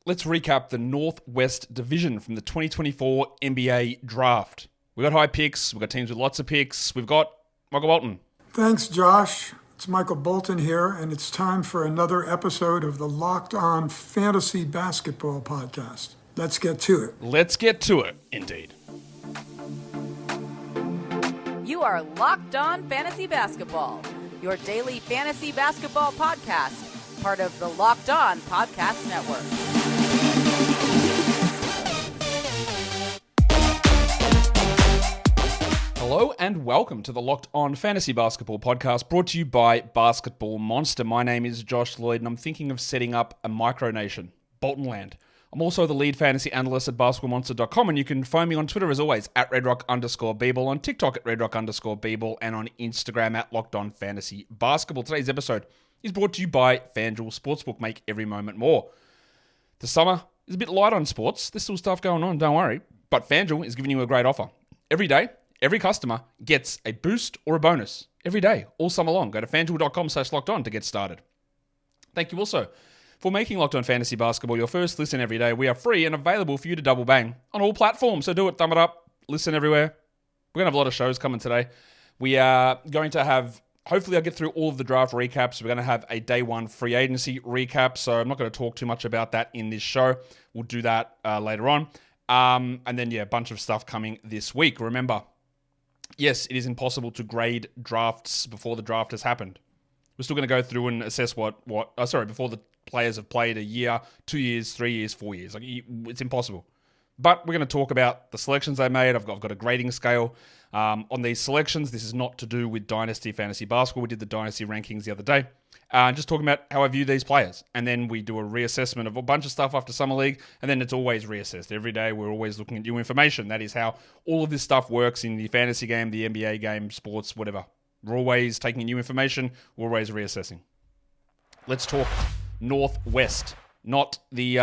let's recap the Northwest Division from the 2024 NBA Draft. We've got high picks. We've got teams with lots of picks. We've got Michael Bolton. Thanks, Josh. It's Michael Bolton here, and it's time for another episode of the Locked On Fantasy Basketball Podcast. Let's get to it. Let's get to it, indeed. You are Locked On Fantasy Basketball, your daily fantasy basketball podcast, part of the Locked On Podcast Network. Hello and welcome to the Locked On Fantasy Basketball Podcast, brought to you by Basketball Monster. My name is Josh Lloyd, and I'm thinking of setting up a micronation, Bolton Land. I'm also the lead fantasy analyst at basketballmonster.com, and you can find me on Twitter as always at redrock_bball, on TikTok at redrock_bball, and on Instagram at Locked On Fantasy Basketball. Today's episode is brought to you by FanDuel Sportsbook. Make every moment more. The summer is a bit light on sports. There's still stuff going on, don't worry. But FanDuel is giving you a great offer. Every day, every customer gets a boost or a bonus. Every day, all summer long. Go to fanduel.com/lockedon to get started. Thank you also for making Locked On Fantasy Basketball your first listen every day. We are free and available for you to double bang on all platforms. So do it, thumb it up, listen everywhere. We're going to have a lot of shows coming today. We are going to have, hopefully I'll get through all of the draft recaps. We're going to have a day one free agency recap. So I'm not going to talk too much about that in this show. We'll do that later on. And then, a bunch of stuff coming this week. Remember, yes, it is impossible to grade drafts before the draft has happened. We're still going to go through and assess before the players have played a year, 2 years, 3 years, 4 years. It's impossible. But we're going to talk about the selections they made. I've got a grading scale on these selections. This is not to do with Dynasty Fantasy Basketball. We did the Dynasty rankings the other day. Just talking about how I view these players. And then we do a reassessment of a bunch of stuff after Summer League. And then it's always reassessed. Every day we're always looking at new information. That is how all of this stuff works in the fantasy game, the NBA game, sports, whatever. We're always taking in new information. We're always reassessing. Let's talk Northwest. Not the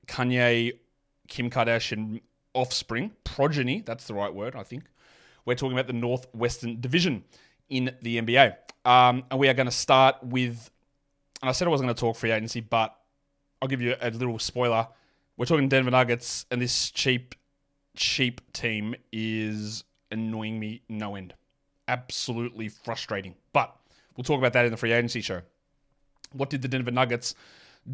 Kanye, Kim Kardashian offspring, progeny. That's the right word, I think. We're talking about the Northwestern Division in the NBA. And we are going to start with, and I said I wasn't going to talk free agency, but I'll give you a little spoiler. We're talking Denver Nuggets, and this cheap team is annoying me no end. Absolutely frustrating. But we'll talk about that in the free agency show. What did the Denver Nuggets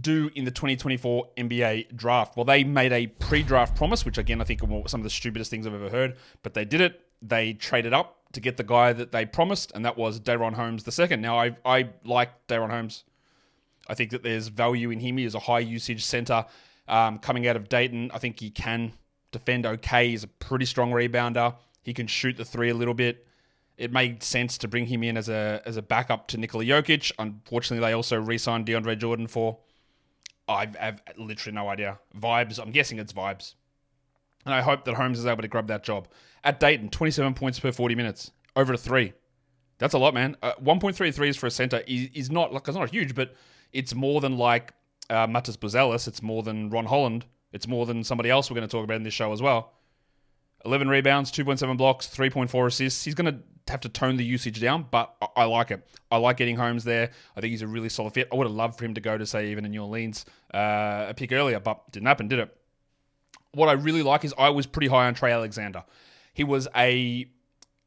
do in the 2024 NBA draft? Well, they made a pre-draft promise, which again, I think are some of the stupidest things I've ever heard, but they did it. They traded up to get the guy that they promised, and that was Daron Holmes II. Now, I like Daron Holmes. I think that there's value in him. He is a high-usage center coming out of Dayton. I think he can defend okay. He's a pretty strong rebounder. He can shoot the three a little bit. It made sense to bring him in as a backup to Nikola Jokic. Unfortunately, they also re-signed DeAndre Jordan for, I have literally no idea. Vibes. I'm guessing it's vibes. And I hope that Holmes is able to grab that job. At Dayton, 27 points per 40 minutes. Over a three. That's a lot, man. 1.3 threes for a center is not, it's not huge, but it's more than like Matas Buzelis. It's more than Ron Holland. It's more than somebody else we're going to talk about in this show as well. 11 rebounds, 2.7 blocks, 3.4 assists. He's going to have to tone the usage down, but I like it. I like getting Holmes there. I think he's a really solid fit. I would have loved for him to go to, say, even a New Orleans a pick earlier, but didn't happen, did it? What I really like is I was pretty high on Trey Alexander. He was he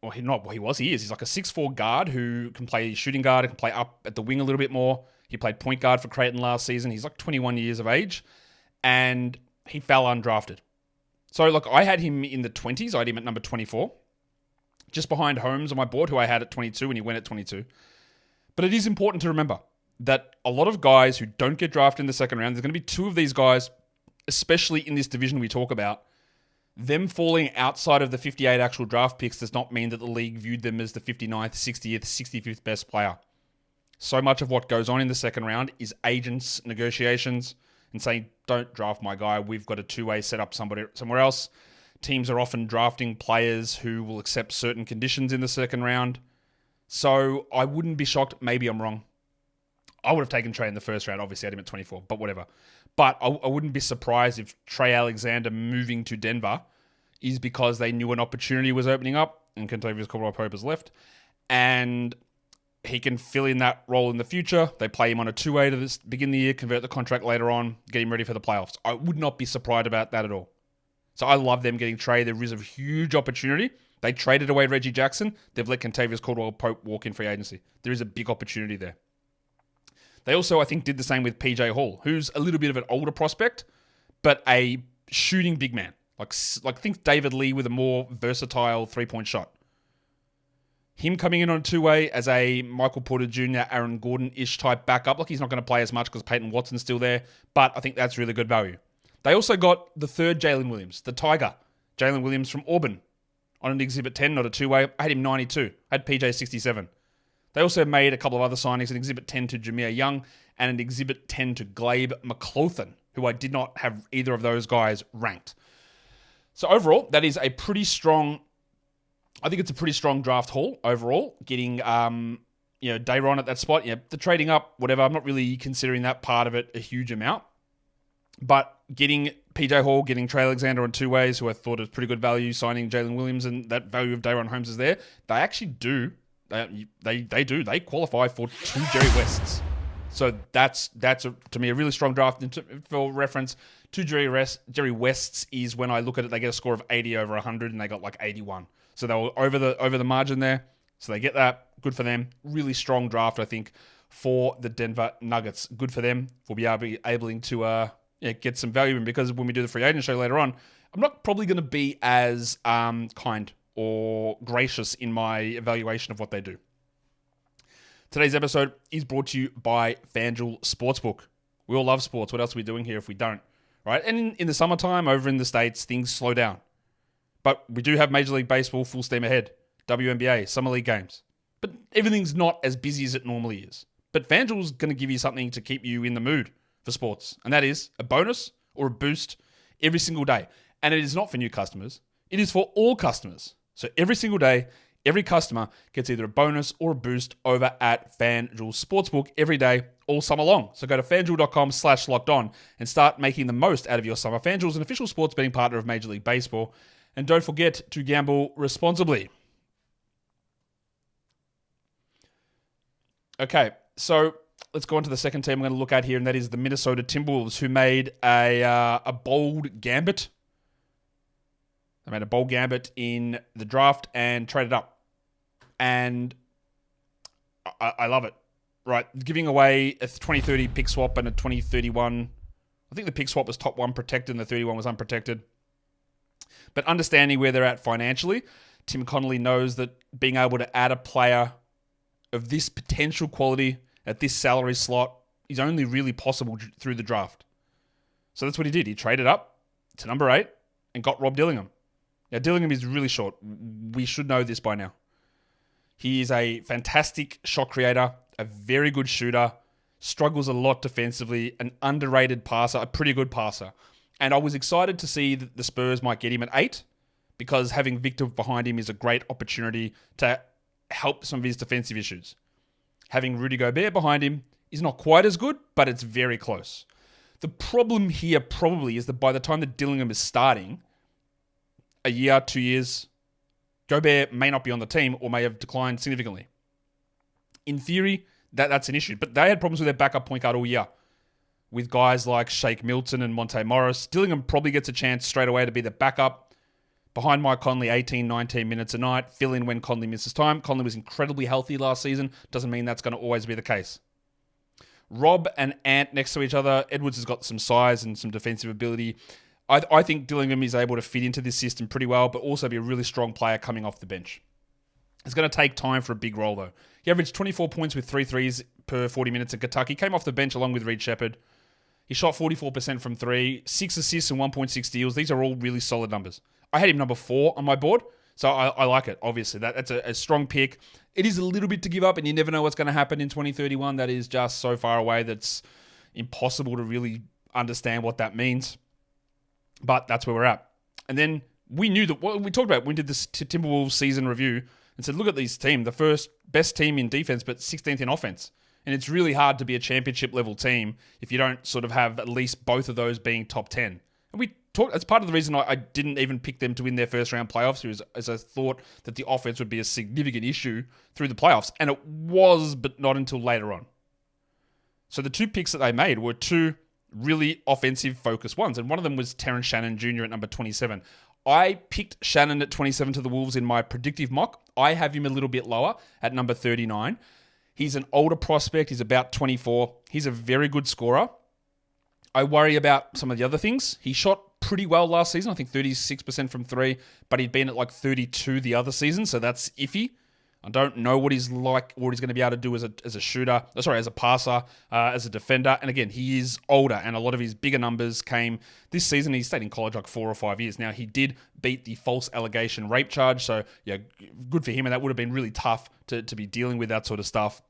is. He's like a 6'4" guard who can play shooting guard, can play up at the wing a little bit more. He played point guard for Creighton last season. He's like 21 years of age, and he fell undrafted. So, look, I had him in the 20s. I had him at number 24, just behind Holmes on my board, who I had at 22, and he went at 22. But it is important to remember that a lot of guys who don't get drafted in the second round, there's going to be two of these guys, especially in this division we talk about. Them falling outside of the 58 actual draft picks does not mean that the league viewed them as the 59th, 60th, 65th best player. So much of what goes on in the second round is agents' negotiations and saying, don't draft my guy. We've got a two-way set up somewhere else. Teams are often drafting players who will accept certain conditions in the second round. So I wouldn't be shocked. Maybe I'm wrong. I would have taken Trey in the first round. Obviously, I had him at 24, but whatever. But I wouldn't be surprised if Trey Alexander moving to Denver is because they knew an opportunity was opening up and Kentavious Caldwell-Pope has left. And he can fill in that role in the future. They play him on a two-way to begin the year, convert the contract later on, get him ready for the playoffs. I would not be surprised about that at all. So I love them getting Trey. There is a huge opportunity. They traded away Reggie Jackson. They've let Kentavious Caldwell-Pope walk in free agency. There is a big opportunity there. They also, I think, did the same with PJ Hall, who's a little bit of an older prospect, but a shooting big man. Like think David Lee with a more versatile three-point shot. Him coming in on a two-way as a Michael Porter Jr., Aaron Gordon-ish type backup. Like he's not going to play as much because Peyton Watson's still there, but I think that's really good value. They also got the third Jalen Williams, the Tiger. Jalen Williams from Auburn on an Exhibit 10, not a two-way. I had him 92. I had PJ 67. They also made a couple of other signings, an Exhibit 10 to Jameer Young and an Exhibit 10 to Glabe McLaughlin, who I did not have either of those guys ranked. So overall, that is a pretty strong, I think it's a pretty strong draft haul overall, getting, Dayron at that spot. Yeah, the trading up, whatever, I'm not really considering that part of it a huge amount. But getting PJ Hall, getting Trey Alexander on two ways, who I thought was pretty good value, signing Jalen Williams and that value of Dayron Holmes is there. They actually do. They qualify for 2 Jerry Wests. So that's to me a really strong draft. For reference, 2 Jerry Wests is when I look at it, they get a score of 80 over 100 and they got like 81. So they were over the margin there. So they get that. Good for them. Really strong draft, I think, for the Denver Nuggets. Good for them. We'll be able to get some value in, because when we do the free agent show later on, I'm not probably going to be as kind or gracious in my evaluation of what they do. Today's episode is brought to you by FanDuel Sportsbook. We all love sports. What else are we doing here if we don't? Right? And in the summertime, over in the States, things slow down. But we do have Major League Baseball full steam ahead. WNBA, Summer League games. But everything's not as busy as it normally is. But FanDuel's going to give you something to keep you in the mood for sports. And that is a bonus or a boost every single day. And it is not for new customers. It is for all customers. So every single day, every customer gets either a bonus or a boost over at FanDuel Sportsbook every day, all summer long. So go to FanDuel.com/lockedon and start making the most out of your summer. FanDuel is an official sports betting partner of Major League Baseball. And don't forget to gamble responsibly. Okay, so let's go on to the second team I'm going to look at here, and that is the Minnesota Timberwolves, who made a bold gambit. They made a bold gambit in the draft and traded up. And I love it. Right, giving away a 2030 pick swap and a 2031. I think the pick swap was top 1 protected and the 31 was unprotected. But understanding where they're at financially, Tim Connolly knows that being able to add a player of this potential quality at this salary slot is only really possible through the draft. So that's what he did. He traded up to number 8 and got Rob Dillingham. Now, Dillingham is really short. We should know this by now. He is a fantastic shot creator, a very good shooter, struggles a lot defensively, an underrated passer, a pretty good passer. And I was excited to see that the Spurs might get him at 8, because having Victor behind him is a great opportunity to help some of his defensive issues. Having Rudy Gobert behind him is not quite as good, but it's very close. The problem here probably is that by the time that Dillingham is starting, a year, 2 years, Gobert may not be on the team or may have declined significantly. In theory, that's an issue. But they had problems with their backup point guard all year, with guys like Shake Milton and Monte Morris. Dillingham probably gets a chance straight away to be the backup behind Mike Conley, 18, 19 minutes a night, fill in when Conley misses time. Conley was incredibly healthy last season. Doesn't mean that's going to always be the case. Rob and Ant next to each other. Edwards has got some size and some defensive ability. I think Dillingham is able to fit into this system pretty well, but also be a really strong player coming off the bench. It's going to take time for a big role, though. He averaged 24 points with 3 threes per 40 minutes in Kentucky. Came off the bench along with Reed Shepherd. He shot 44% from 3, 6 assists and 1.6 steals. These are all really solid numbers. I had him number 4 on my board, so I like it, obviously. That's a strong pick. It is a little bit to give up, and you never know what's going to happen in 2031. That is just so far away that's impossible to really understand what that means. But that's where we're at. And then we knew that what we talked about when we did this Timberwolves season review and said, look at this team, the first best team in defense, but 16th in offense. And it's really hard to be a championship level team if you don't sort of have at least both of those being top 10. And we That's part of the reason I didn't even pick them to win their first round playoffs, as I thought that the offense would be a significant issue through the playoffs. And it was, but not until later on. So the 2 picks that they made were 2 really offensive-focused ones. And one of them was Terrence Shannon Jr. at number 27. I picked Shannon at 27 to the Wolves in my predictive mock. I have him a little bit lower at number 39. He's an older prospect. He's about 24. He's a very good scorer. I worry about some of the other things. He shot pretty well last season. I think 36% from 3, but he'd been at like 32 the other season, so that's iffy. I don't know what he's like, what he's going to be able to do as a shooter, as a passer, as a defender. And again, he is older, and a lot of his bigger numbers came this season. He stayed in college like 4 or 5 years. Now, he did beat the false allegation rape charge, so yeah, good for him, and that would have been really tough to be dealing with that sort of stuff.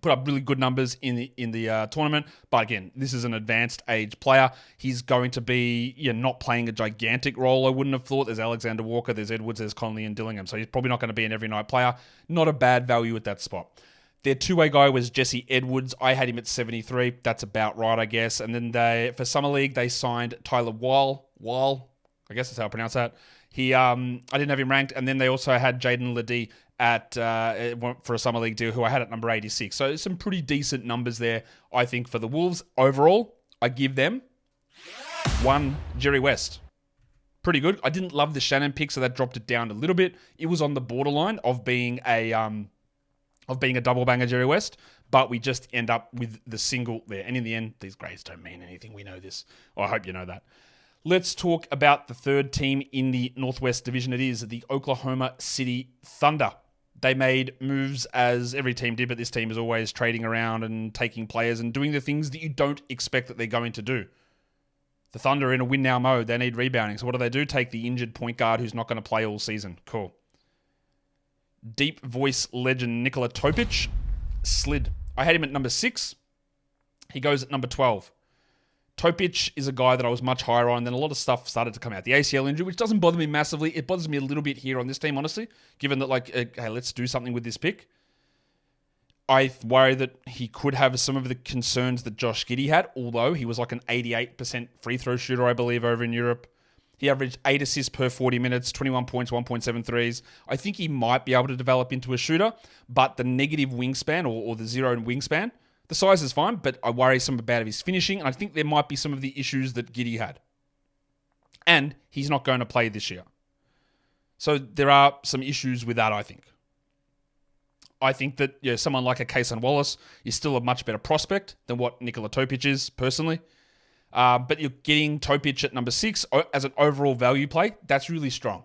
Put up really good numbers in the tournament, but again, this is an advanced age player. He's going to be not playing a gigantic role, I wouldn't have thought. There's Alexander Walker, there's Edwards, there's Conley and Dillingham, so he's probably not going to be an every night player. Not a bad value at that spot. Their 2-way guy was Jesse Edwards. I had him at 73. That's about right, I guess. And then for Summer League, they signed Tyler Weil, I guess that's how I pronounce that. I didn't have him ranked, and then they also had Jaden Ledee for a Summer League deal, who I had at number 86. So some pretty decent numbers there, I think, for the Wolves. Overall, I give them 1 Jerry West. Pretty good. I didn't love the Shannon pick, so that dropped it down a little bit. It was on the borderline of being a double banger Jerry West, but we just end up with the single there. And in the end, these grades don't mean anything. We know this. I hope you know that. Let's talk about the 3rd team in the Northwest Division. It is the Oklahoma City Thunder. They made moves, as every team did, but this team is always trading around and taking players and doing the things that you don't expect that they're going to do. The Thunder are in a win-now mode. They need rebounding. So what do? Take the injured point guard who's not going to play all season. Cool. Deep voice legend Nikola Topic slid. I had him at number 6. He goes at number 12. Topic is a guy that I was much higher on, and then a lot of stuff started to come out. The ACL injury, which doesn't bother me massively. It bothers me a little bit here on this team, honestly, given that, hey, let's do something with this pick. I worry that he could have some of the concerns that Josh Giddey had, although he was like an 88% free throw shooter, I believe, over in Europe. He averaged 8 assists per 40 minutes, 21 points, 1.7 threes. I think he might be able to develop into a shooter, but the negative wingspan or the 0 wingspan, the size is fine, but I worry some about his finishing, and I think there might be some of the issues that Giddey had. And he's not going to play this year. So there are some issues with that, I think. I think that someone like a Kayson Wallace is still a much better prospect than what Nikola Topic is, personally. But you're getting Topic at number 6 as an overall value play. That's really strong.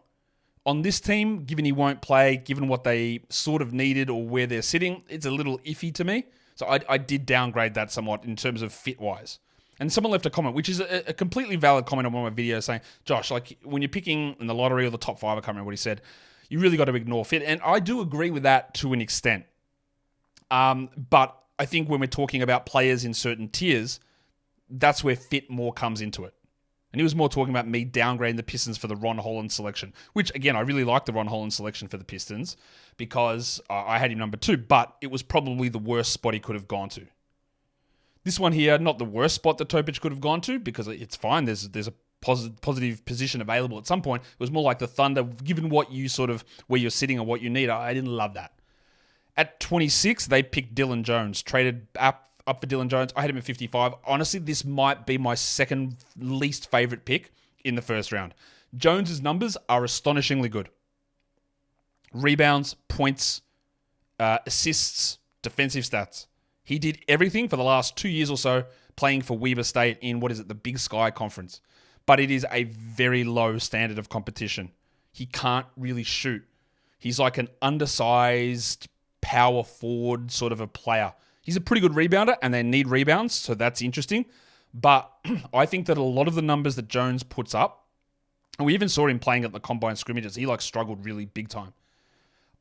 On this team, given he won't play, given what they sort of needed or where they're sitting, it's a little iffy to me. So I did downgrade that somewhat in terms of fit-wise. And someone left a comment, which is a completely valid comment on one of my videos saying, Josh, like when you're picking in the lottery or the top 5, I can't remember what he said, you really got to ignore fit. And I do agree with that to an extent. But I think when we're talking about players in certain tiers, that's where fit more comes into it. And he was more talking about me downgrading the Pistons for the Ron Holland selection, which, again, I really like the Ron Holland selection for the Pistons because I had him number 2, but it was probably the worst spot he could have gone to. This one here, not the worst spot that Topic could have gone to because it's fine. There's a positive position available at some point. It was more like the Thunder, given what you sort of, where you're sitting or what you need. I didn't love that. At 26, they picked Dylan Jones, traded up for Dylan Jones. I had him at 55. Honestly, this might be my second least favorite pick in the first round. Jones's numbers are astonishingly good. Rebounds, points, assists, defensive stats. He did everything for the last 2 years or so playing for Weber State in, the Big Sky Conference. But it is a very low standard of competition. He can't really shoot. He's like an undersized power forward sort of a player. He's a pretty good rebounder, and they need rebounds, so that's interesting. But I think that a lot of the numbers that Jones puts up, and we even saw him playing at the combine scrimmages, he struggled really big time.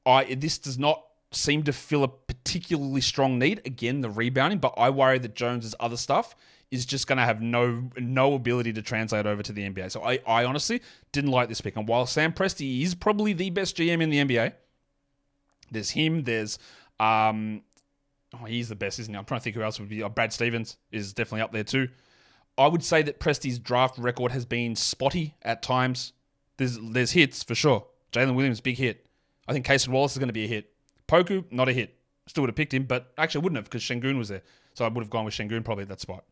This does not seem to fill a particularly strong need. Again, the rebounding, but I worry that Jones's other stuff is just going to have no ability to translate over to the NBA. So I honestly didn't like this pick. And while Sam Presti is probably the best GM in the NBA, there's him, there's... he's the best, isn't he? I'm trying to think who else would be. Brad Stevens is definitely up there too. I would say that Presti's draft record has been spotty at times. There's hits for sure. Jalen Williams, big hit. I think Casey Wallace is going to be a hit. Poku, not a hit. Still would have picked him, but actually I wouldn't have because Şengün was there. So I would have gone with Şengün probably at that spot.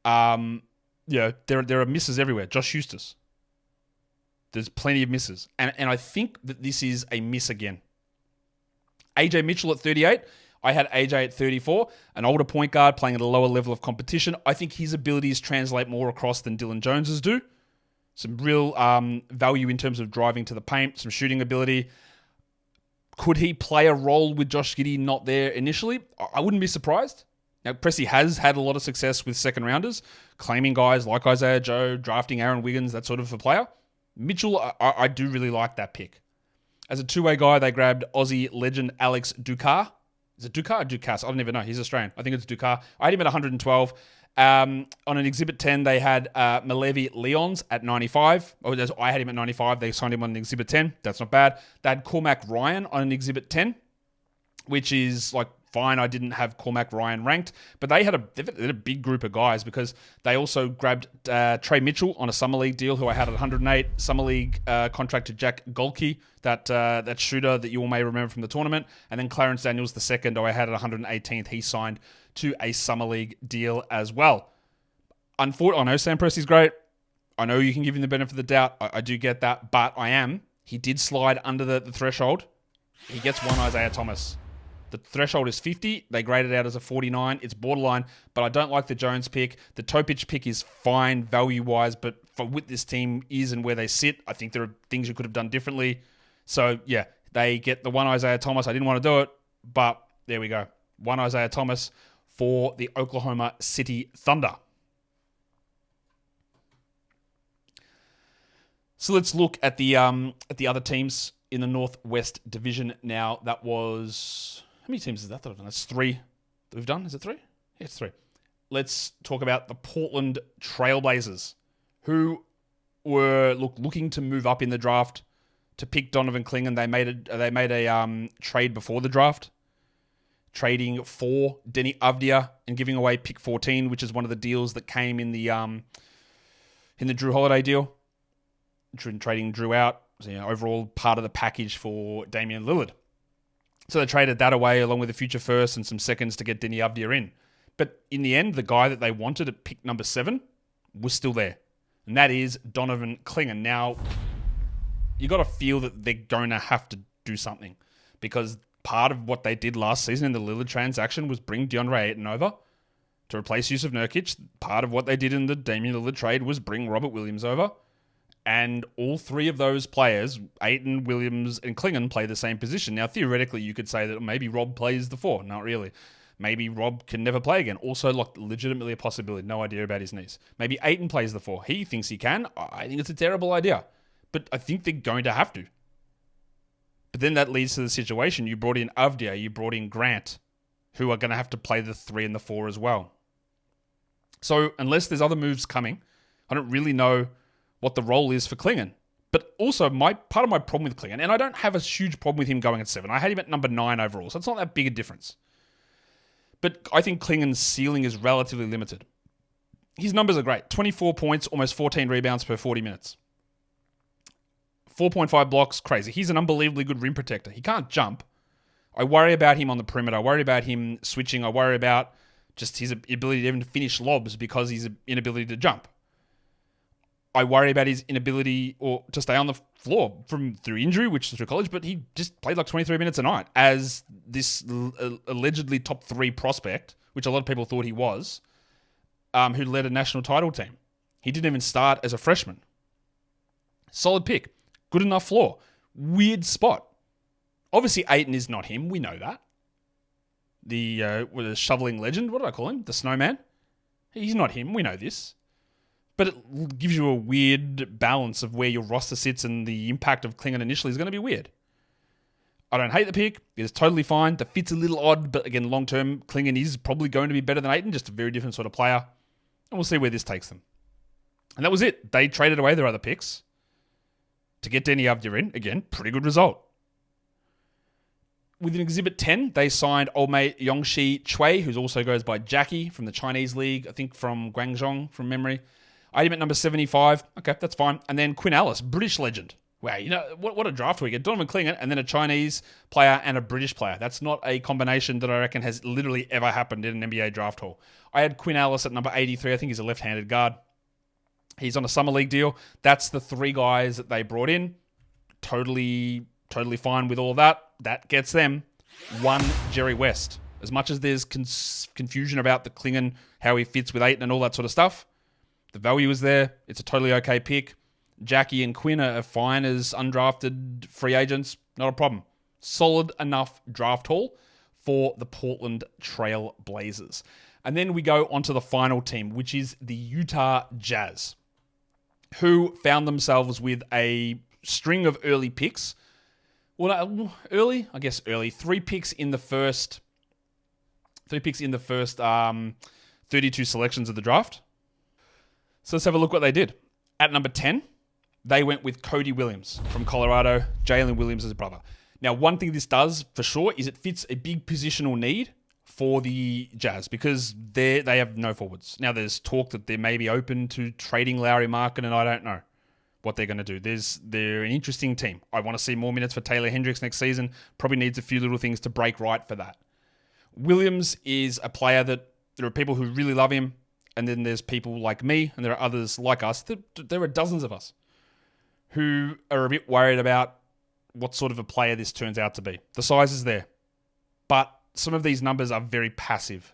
There are misses everywhere. Josh Eustace. There's plenty of misses. And I think that this is a miss again. AJ Mitchell at 38. I had AJ at 34. An older point guard playing at a lower level of competition. I think his abilities translate more across than Dylan Jones's do. Some real value in terms of driving to the paint, some shooting ability. Could he play a role with Josh Giddey not there initially? I wouldn't be surprised. Now, Presti has had a lot of success with second rounders, claiming guys like Isaiah Joe, drafting Aaron Wiggins, that sort of a player. Mitchell, I do really like that pick. As a two-way guy, they grabbed Aussie legend Alex Ducar. Is it Ducar or Ducasse? I don't even know. He's Australian. I think it's Ducar. I had him at 112. On an Exhibit 10, they had Malevi Leons at 95. I had him at 95. They signed him on an Exhibit 10. That's not bad. They had Cormac Ryan on an Exhibit 10, which is like fine. I didn't have Cormac Ryan ranked, but they had a big group of guys because they also grabbed Trey Mitchell on a Summer League deal, who I had at 108. Summer League contract to Jack Golke, that shooter that you all may remember from the tournament. And then Clarence Daniels, the second, who I had at 118th. He signed to a Summer League deal as well. I know Sam Presti's great. I know you can give him the benefit of the doubt. I do get that, but he did slide under the threshold. He gets one Isaiah Thomas. The threshold is 50. They graded out as a 49. It's borderline, but I don't like the Jones pick. The Topic pick is fine value-wise, but for what this team is and where they sit, I think there are things you could have done differently. So, yeah, they get the one Isaiah Thomas. I didn't want to do it, but there we go. One Isaiah Thomas for the Oklahoma City Thunder. So let's look at the other teams in the Northwest Division now. That was... How many teams is that I've done? That's 3 that we've done. Is it 3? Yeah, it's 3. Let's talk about the Portland Trailblazers, who were looking to move up in the draft to pick Donovan Clingan. They made a trade before the draft, trading for Denny Avdia and giving away pick 14, which is one of the deals that came in the Drew Holiday deal. Trading Drew out, so, overall part of the package for Damian Lillard. So they traded that away along with a future first and some seconds to get Denny Avdia in. But in the end, the guy that they wanted at pick number 7 was still there. And that is Donovan Clingan. Now, you got to feel that they're going to have to do something. Because part of what they did last season in the Lillard transaction was bring DeAndre Ayton over to replace Yusuf Nurkic. Part of what they did in the Damian Lillard trade was bring Robert Williams over. And all 3 of those players, Ayton, Williams, and Clingan, play the same position. Now, theoretically, you could say that maybe Rob plays the 4. Not really. Maybe Rob can never play again. Also, legitimately a possibility. No idea about his knees. Maybe Ayton plays the 4. He thinks he can. I think it's a terrible idea. But I think they're going to have to. But then that leads to the situation. You brought in Avdia. You brought in Grant, who are going to have to play the 3 and the 4 as well. So, unless there's other moves coming, I don't really know what the role is for Clingan. But also, part of my problem with Clingan, and I don't have a huge problem with him going at 7. I had him at number 9 overall, so it's not that big a difference. But I think Klingan's ceiling is relatively limited. His numbers are great. 24 points, almost 14 rebounds per 40 minutes. 4.5 blocks, crazy. He's an unbelievably good rim protector. He can't jump. I worry about him on the perimeter. I worry about him switching. I worry about just his ability to even finish lobs because his inability to jump. I worry about his inability to stay on the floor through injury, which is through college, but he just played like 23 minutes a night as this allegedly top 3 prospect, which a lot of people thought he was, who led a national title team. He didn't even start as a freshman. Solid pick. Good enough floor. Weird spot. Obviously, Ayton is not him. We know that. The shoveling legend, what did I call him? The snowman? He's not him. We know this. But it gives you a weird balance of where your roster sits, and the impact of Clingan initially is going to be weird. I don't hate the pick. It is totally fine. The fit's a little odd, but again, long-term, Clingan is probably going to be better than Ayton, just a very different sort of player. And we'll see where this takes them. And that was it. They traded away their other picks to get Denny Avdia in. Again, pretty good result. With Exhibit 10, they signed old mate Yongshi Chui, who also goes by Jackie from the Chinese league, I think from Guangzhou, from memory. I had him at number 75. Okay, that's fine. And then Quinn Ellis, British legend. Wow, you know, what a draft we get. Donovan Clingan and then a Chinese player and a British player. That's not a combination that I reckon has literally ever happened in an NBA draft hall. I had Quinn Ellis at number 83. I think he's a left-handed guard. He's on a summer league deal. That's the three guys that they brought in. Totally fine with all that. That gets them one Jerry West. As much as there's confusion about the Clingan, how he fits with Ayton and all that sort of stuff, the value is there. It's a totally okay pick. Jackie and Quinn are fine as undrafted free agents. Not a problem. Solid enough draft haul for the Portland Trail Blazers. And then we go on to the final team, which is the Utah Jazz, who found themselves with a string of early picks. Well, early. 3 picks in the first 32 selections of the draft. So let's have a look what they did. At number 10, they went with Cody Williams from Colorado, Jalen Williams' brother. Now, one thing this does for sure is it fits a big positional need for the Jazz because they have no forwards. Now, there's talk that they may be open to trading Lauri Markkanen, and I don't know what they're going to do. They're an interesting team. I want to see more minutes for Taylor Hendricks next season. Probably needs a few little things to break right for that. Williams is a player that there are people who really love him, and then there's people like me, and there are others like us. There are dozens of us who are a bit worried about what sort of a player this turns out to be. The size is there, but some of these numbers are very passive.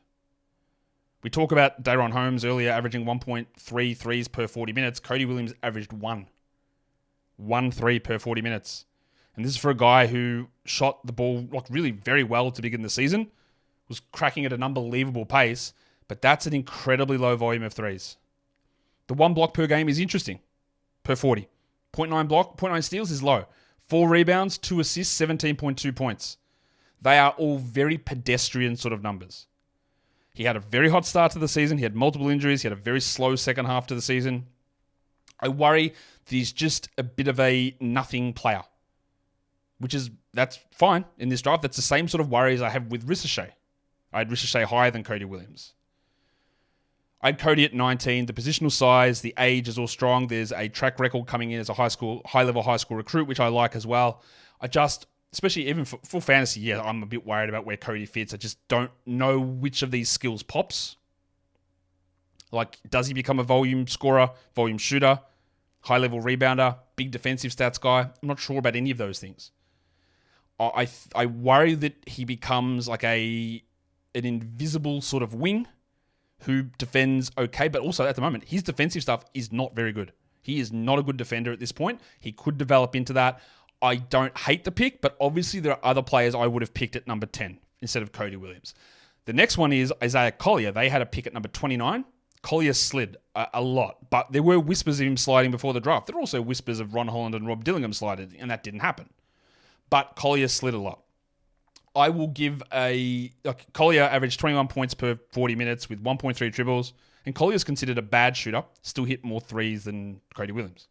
We talk about Daron Holmes earlier averaging 1.3 threes per 40 minutes. Cody Williams averaged 1 3 per 40 minutes. And this is for a guy who shot the ball really very well to begin the season, was cracking at an unbelievable pace, but that's an incredibly low volume of threes. The 1 block per game is interesting, per 40. 0.9 steals is low. 4 rebounds, 2 assists, 17.2 points. They are all very pedestrian sort of numbers. He had a very hot start to the season. He had multiple injuries. He had a very slow second half to the season. I worry that he's just a bit of a nothing player, that's fine in this draft. That's the same sort of worries I have with Ricochet. I had Ricochet higher than Cody Williams. I had Cody at 19. The positional size, the age is all strong. There's a track record coming in as a high-level high school recruit, which I like as well. Especially even for fantasy, I'm a bit worried about where Cody fits. I just don't know which of these skills pops. Like, does he become a volume scorer, volume shooter, high-level rebounder, big defensive stats guy? I'm not sure about any of those things. I worry that he becomes like an invisible sort of wing who defends okay, but also at the moment, his defensive stuff is not very good. He is not a good defender at this point. He could develop into that. I don't hate the pick, but obviously there are other players I would have picked at number 10 instead of Cody Williams. The next one is Isaiah Collier. They had a pick at number 29. Collier slid a lot, but there were whispers of him sliding before the draft. There were also whispers of Ron Holland and Rob Dillingham sliding, and that didn't happen. But Collier slid a lot. I will give Collier averaged 21 points per 40 minutes with 1.3 dribbles, and Collier's considered a bad shooter, still hit more threes than Cody Williams.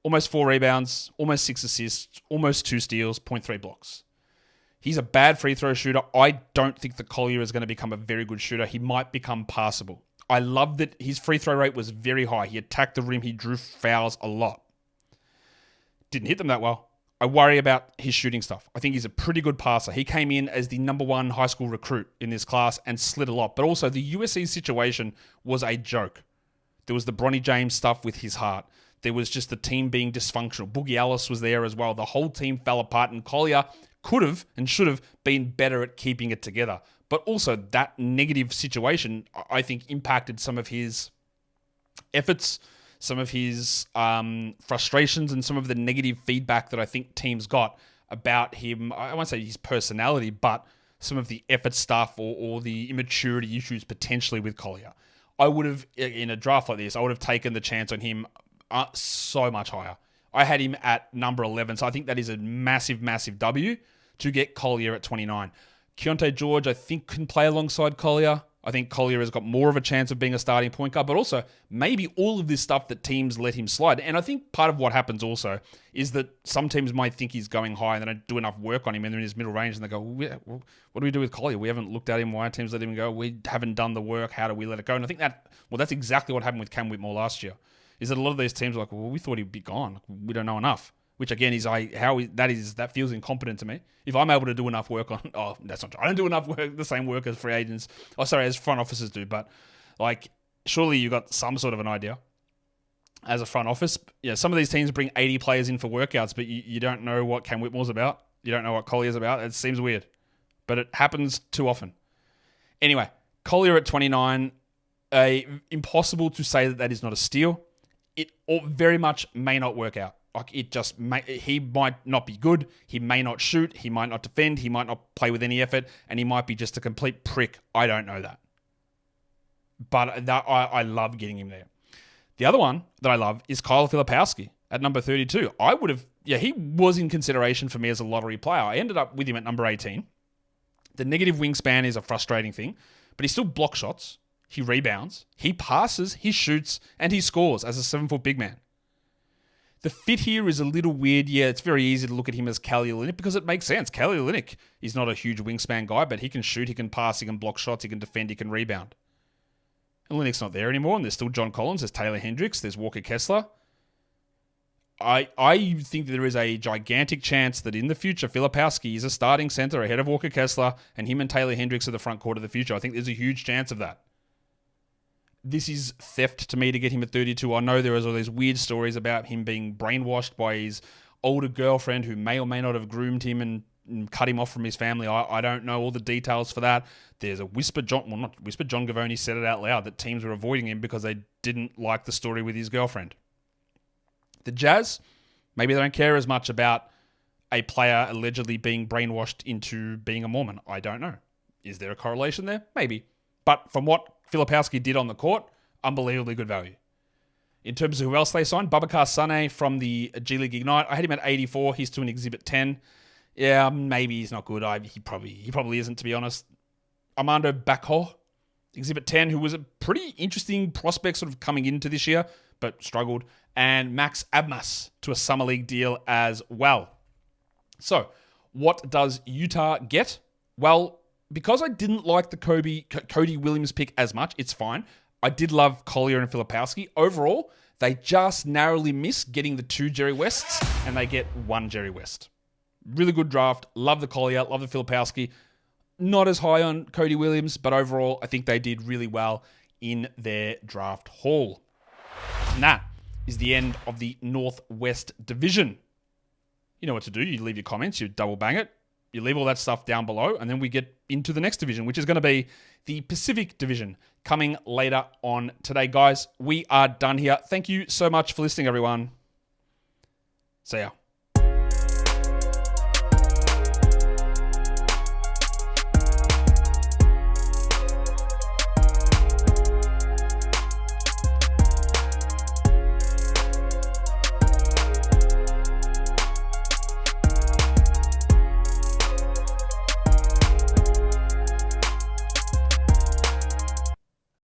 Almost 4 rebounds, almost 6 assists, almost 2 steals, 0.3 blocks. He's a bad free throw shooter. I don't think that Collier is going to become a very good shooter. He might become passable. I love that his free throw rate was very high. He attacked the rim. He drew fouls a lot. Didn't hit them that well. I worry about his shooting stuff. I think he's a pretty good passer. He came in as the number 1 high school recruit in this class and slid a lot. But also the USC situation was a joke. There was the Bronny James stuff with his heart. There was just the team being dysfunctional. Boogie Ellis was there as well. The whole team fell apart, and Collier could have and should have been better at keeping it together. But also that negative situation, I think, impacted some of his efforts, some of his frustrations, and some of the negative feedback that I think teams got about him. I won't say his personality, but some of the effort stuff or the immaturity issues potentially with Collier. I would have, in a draft like this, I would have taken the chance on him so much higher. I had him at number 11, so I think that is a massive, massive W to get Collier at 29. Keontae George, I think, can play alongside Collier. I think Collier has got more of a chance of being a starting point guard, but also maybe all of this stuff that teams let him slide. And I think part of what happens also is that some teams might think he's going high and they don't do enough work on him and they're in his middle range and they go, well, what do we do with Collier? We haven't looked at him. Why teams let him go? We haven't done the work. How do we let it go? And I think that's exactly what happened with Cam Whitmore last year, is that a lot of these teams are like, well, we thought he'd be gone. We don't know enough. Which again is that feels incompetent to me. If I'm able to do enough work on, that's not true. I don't do enough work, the same work as free agents. As front officers do. But like, surely you got some sort of an idea as a front office. Yeah, some of these teams bring 80 players in for workouts, but you don't know what Cam Whitmore's about. You don't know what Collier's about. It seems weird, but it happens too often. Anyway, Collier at 29, impossible to say that is not a steal. It very much may not work out. Like he might not be good. He may not shoot. He might not defend. He might not play with any effort, and he might be just a complete prick. I don't know that, but I love getting him there. The other one that I love is Kyle Filipowski at number 32. He was in consideration for me as a lottery player. I ended up with him at number 18. The negative wingspan is a frustrating thing, but he still blocks shots. He rebounds. He passes. He shoots, and he scores as a 7-foot big man. The fit here is a little weird. Yeah, it's very easy to look at him as Kelly Olynyk because it makes sense. Kelly Olynyk is not a huge wingspan guy, but he can shoot, he can pass, he can block shots, he can defend, he can rebound. Olynyk's not there anymore, and there's still John Collins, there's Taylor Hendricks, there's Walker Kessler. I think there is a gigantic chance that in the future, Filipowski is a starting center ahead of Walker Kessler, and him and Taylor Hendricks are the front court of the future. I think there's a huge chance of that. This is theft to me to get him at 32. I know there is all these weird stories about him being brainwashed by his older girlfriend who may or may not have groomed him and cut him off from his family. I don't know all the details for that. There's a John Gavoni said it out loud that teams were avoiding him because they didn't like the story with his girlfriend. The Jazz, maybe they don't care as much about a player allegedly being brainwashed into being a Mormon. I don't know. Is there a correlation there? Maybe. But from what Filipowski did on the court, unbelievably good value. In terms of who else they signed, Babacar Sane from the G League Ignite. I had him at 84. He's to an Exhibit 10. Yeah, maybe he's not good. He probably isn't, to be honest. Armando Bacot, Exhibit 10, who was a pretty interesting prospect sort of coming into this year, but struggled. And Max Abmas to a Summer League deal as well. So, what does Utah get? Well, because I didn't like the Cody Williams pick as much, it's fine. I did love Collier and Filipowski. Overall, they just narrowly miss getting the 2 Jerry Wests, and they get 1 Jerry West. Really good draft. Love the Collier, love the Filipowski. Not as high on Cody Williams, but overall, I think they did really well in their draft haul. And that is the end of the Northwest Division. You know what to do. You leave your comments, you double bang it. You leave all that stuff down below, and then we get into the next division, which is going to be the Pacific Division, coming later on today. Guys, we are done here. Thank you so much for listening, everyone. See ya.